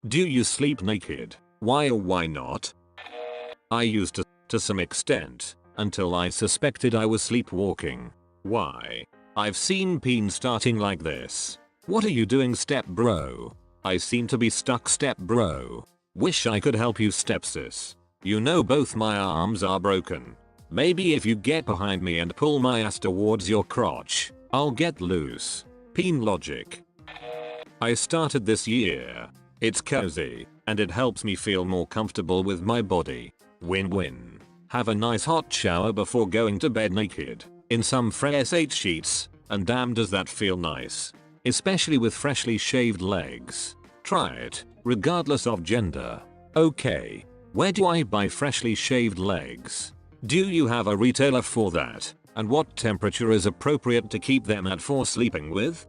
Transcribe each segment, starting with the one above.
Do you sleep naked? Why or why not? I used to some extent, until I suspected I was sleepwalking. Why? I've seen peen starting like this. What are you doing, step bro? I seem to be stuck, step bro. Wish I could help you, stepsis. You know both my arms are broken. Maybe if you get behind me and pull my ass towards your crotch, I'll get loose. Peen logic. I started this year. It's cozy, and it helps me feel more comfortable with my body. Win-win. Have a nice hot shower before going to bed naked, in some fresh sheets, and damn does that feel nice. Especially with freshly shaved legs. Try it, regardless of gender. Okay. Where do I buy freshly shaved legs? Do you have a retailer for that? And what temperature is appropriate to keep them at for sleeping with?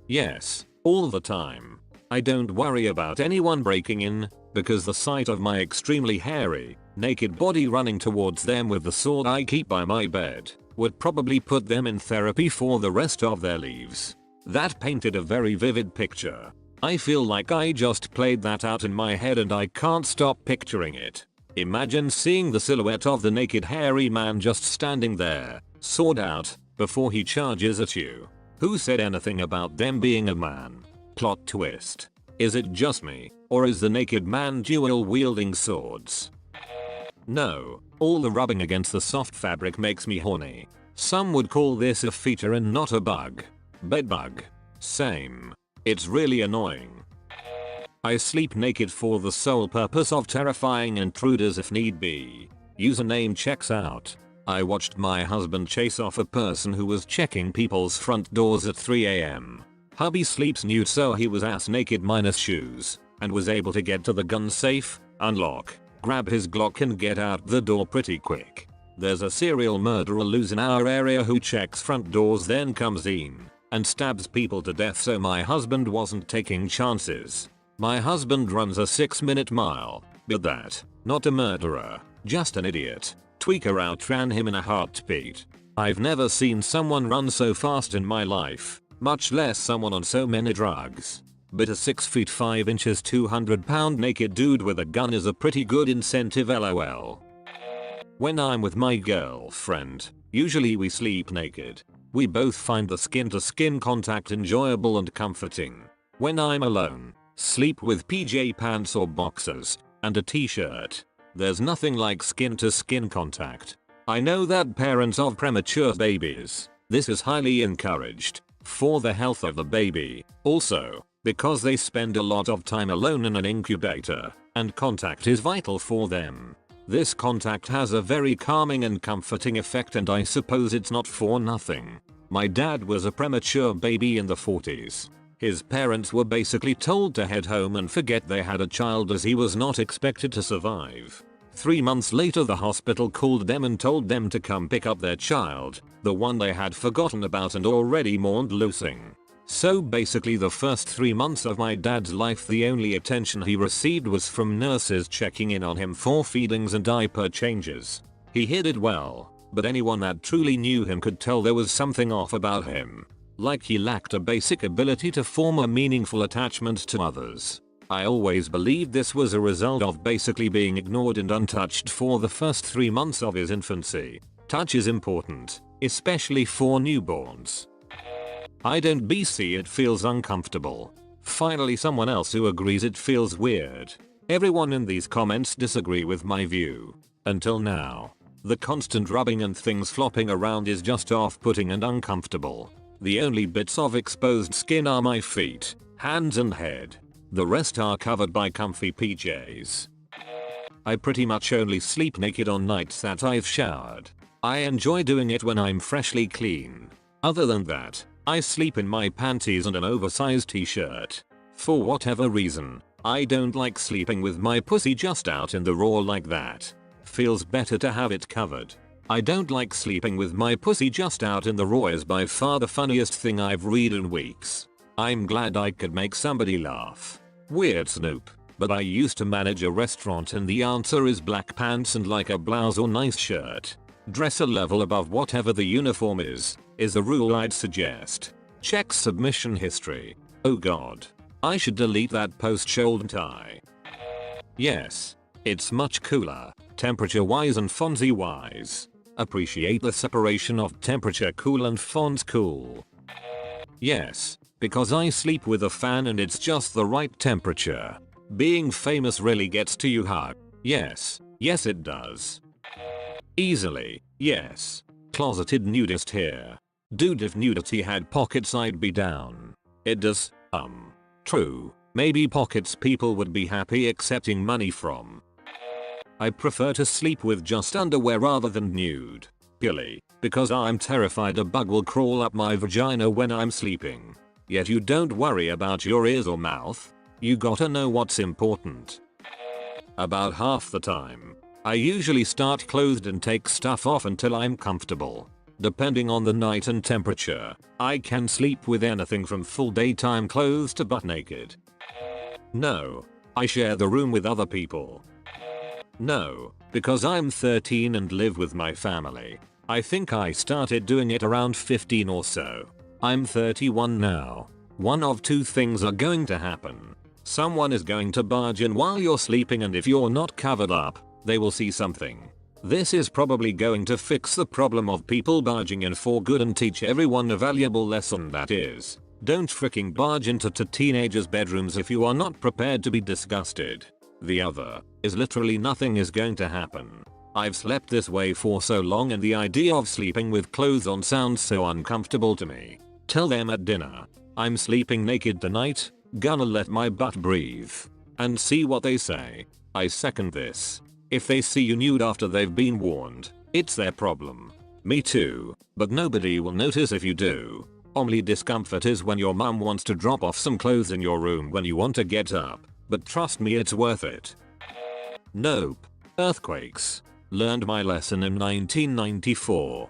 Yes, all the time. I don't worry about anyone breaking in, because the sight of my extremely hairy, naked body running towards them with the sword I keep by my bed would probably put them in therapy for the rest of their lives. That painted a very vivid picture. I feel like I just played that out in my head and I can't stop picturing it. Imagine seeing the silhouette of the naked hairy man just standing there, sword out, before he charges at you. Who said anything about them being a man? Plot twist. Is it just me, or is the naked man dual wielding swords? No, all the rubbing against the soft fabric makes me horny. Some would call this a feature and not a bug. Bedbug. Same. It's really annoying. I sleep naked for the sole purpose of terrifying intruders if need be. Username checks out. I watched my husband chase off a person who was checking people's front doors at 3 AM. Hubby sleeps nude so he was ass naked minus shoes, and was able to get to the gun safe, unlock, grab his Glock and get out the door pretty quick. There's a serial murderer loose in our area who checks front doors then comes in and stabs people to death, so my husband wasn't taking chances. My husband runs a 6-minute mile, but that, not a murderer, just an idiot. Tweaker outran him in a heartbeat. I've never seen someone run so fast in my life, much less someone on so many drugs. But a 6 feet 5 inches 200-pound naked dude with a gun is a pretty good incentive, lol. When I'm with my girlfriend, usually we sleep naked. We both find the skin-to-skin contact enjoyable and comforting. When I'm alone, sleep with PJ pants or boxers, and a t-shirt. There's nothing like skin-to-skin contact. I know that parents of premature babies, this is highly encouraged, for the health of the baby. Also, because they spend a lot of time alone in an incubator, and contact is vital for them. This contact has a very calming and comforting effect, and I suppose it's not for nothing. My dad was a premature baby in the 40s. His parents were basically told to head home and forget they had a child as he was not expected to survive. 3 months later the hospital called them and told them to come pick up their child, the one they had forgotten about and already mourned losing. So basically the first 3 months of my dad's life the only attention he received was from nurses checking in on him for feedings and diaper changes. He hid it well, but anyone that truly knew him could tell there was something off about him. Like he lacked a basic ability to form a meaningful attachment to others. I always believed this was a result of basically being ignored and untouched for the first 3 months of his infancy. Touch is important, especially for newborns. I don't BC, it feels uncomfortable. Finally someone else who agrees it feels weird. Everyone in these comments disagree with my view. Until now. The constant rubbing and things flopping around is just off-putting and uncomfortable. The only bits of exposed skin are my feet, hands and head. The rest are covered by comfy PJs. I pretty much only sleep naked on nights that I've showered. I enjoy doing it when I'm freshly clean. Other than that, I sleep in my panties and an oversized t-shirt. For whatever reason, I don't like sleeping with my pussy just out in the raw like that. Feels better to have it covered. I don't like sleeping with my pussy just out in the raw is by far the funniest thing I've read in weeks. I'm glad I could make somebody laugh. Weird Snoop. But I used to manage a restaurant and the answer is black pants and like a blouse or nice shirt. Dress a level above whatever the uniform is a rule I'd suggest. Check submission history. Oh god. I should delete that post, shouldn't I? Yes. It's much cooler, temperature wise and fonzie wise. Appreciate the separation of temperature cool and fonts cool. Yes, because I sleep with a fan and it's just the right temperature. Being famous really gets to you, huh? Yes, yes it does. Easily, yes. Closeted nudist here. Dude, if nudity had pockets I'd be down. It does, True, maybe pockets people would be happy accepting money from. I prefer to sleep with just underwear rather than nude. Purely because I'm terrified a bug will crawl up my vagina when I'm sleeping. Yet you don't worry about your ears or mouth. You gotta know what's important. About half the time, I usually start clothed and take stuff off until I'm comfortable. Depending on the night and temperature, I can sleep with anything from full daytime clothes to butt naked. No, I share the room with other people. No, because I'm 13 and live with my family. I think I started doing it around 15 or so. I'm 31 now. One of two things are going to happen. Someone is going to barge in while you're sleeping, and if you're not covered up, they will see something. This is probably going to fix the problem of people barging in for good and teach everyone a valuable lesson, that is, don't freaking barge into teenagers' bedrooms if you are not prepared to be disgusted. The other is literally nothing is going to happen. I've slept this way for so long and the idea of sleeping with clothes on sounds so uncomfortable to me. Tell them at dinner, I'm sleeping naked tonight, gonna let my butt breathe. And see what they say. I second this. If they see you nude after they've been warned, it's their problem. Me too, but nobody will notice if you do. Only discomfort is when your mum wants to drop off some clothes in your room when you want to get up. But trust me, it's worth it. Nope. Earthquakes. Learned my lesson in 1994.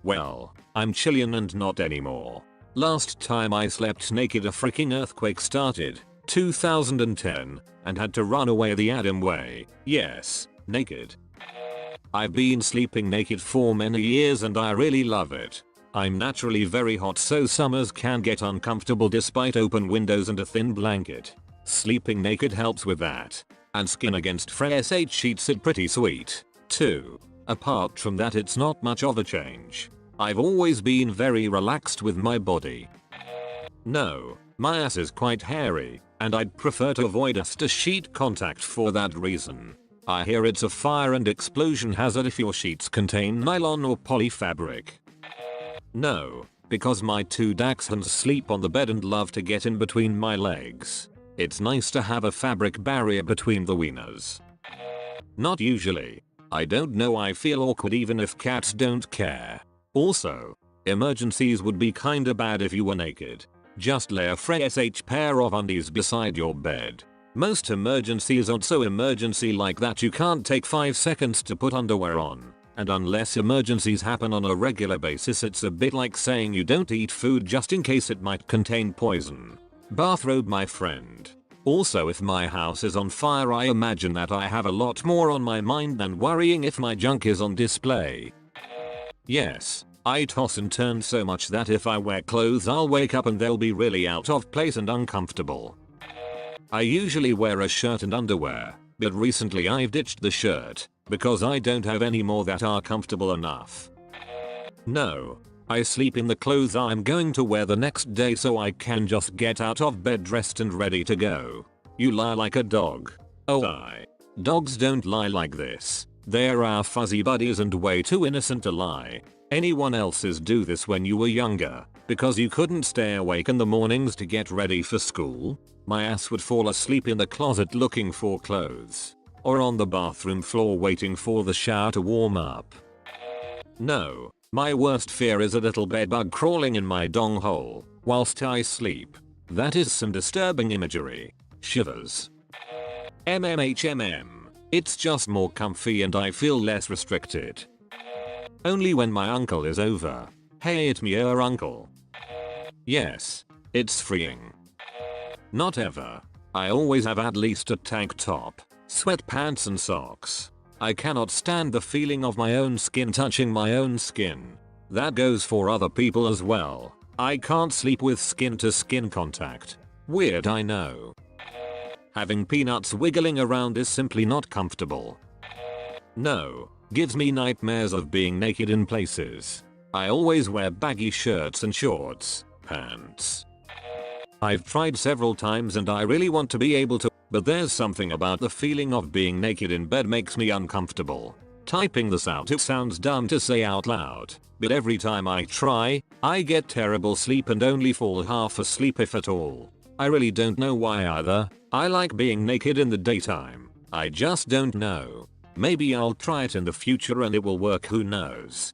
Well, I'm Chilean and not anymore. Last time I slept naked a freaking earthquake started, 2010, and had to run away the Adam way. Yes, naked. I've been sleeping naked for many years and I really love it. I'm naturally very hot, so summers can get uncomfortable despite open windows and a thin blanket. Sleeping naked helps with that. And skin against fresh sheets is pretty sweet, too. Apart from that, it's not much of a change. I've always been very relaxed with my body. No, my ass is quite hairy, and I'd prefer to avoid ass-to-sheet contact for that reason. I hear it's a fire and explosion hazard if your sheets contain nylon or poly fabric. No, because my two dachshunds sleep on the bed and love to get in between my legs. It's nice to have a fabric barrier between the wieners. Not usually. I don't know, I feel awkward even if cats don't care. Also, emergencies would be kinda bad if you were naked. Just lay a fresh pair of undies beside your bed. Most emergencies aren't so emergency like that you can't take 5 seconds to put underwear on. And unless emergencies happen on a regular basis, it's a bit like saying you don't eat food just in case it might contain poison. Bathrobe, my friend. Also, if my house is on fire, I imagine that I have a lot more on my mind than worrying if my junk is on display. Yes, I toss and turn so much that if I wear clothes I'll wake up and they'll be really out of place and uncomfortable. I usually wear a shirt and underwear, but recently I've ditched the shirt because I don't have any more that are comfortable enough. No, I sleep in the clothes I'm going to wear the next day so I can just get out of bed dressed and ready to go. You lie like a dog. Oh, dogs don't lie like this. They're our fuzzy buddies and way too innocent to lie. Anyone else's do this when you were younger, because you couldn't stay awake in the mornings to get ready for school. My ass would fall asleep in the closet looking for clothes. Or on the bathroom floor waiting for the shower to warm up. No. My worst fear is a little bedbug crawling in my dong hole whilst I sleep. That is some disturbing imagery. Shivers. MMHMM. It's just more comfy and I feel less restricted. Only when my uncle is over. Hey, it's me, your uncle. Yes, it's freeing. Not ever. I always have at least a tank top, sweatpants and socks. I cannot stand the feeling of my own skin touching my own skin. That goes for other people as well. I can't sleep with skin to skin contact. Weird, I know. Having peanuts wiggling around is simply not comfortable. No. Gives me nightmares of being naked in places. I always wear baggy shirts and shorts, pants. I've tried several times and I really want to be able to, but there's something about the feeling of being naked in bed makes me uncomfortable. Typing this out, it sounds dumb to say out loud, but every time I try, I get terrible sleep and only fall half asleep if at all. I really don't know why either. I like being naked in the daytime. I just don't know. Maybe I'll try it in the future and it will work, who knows.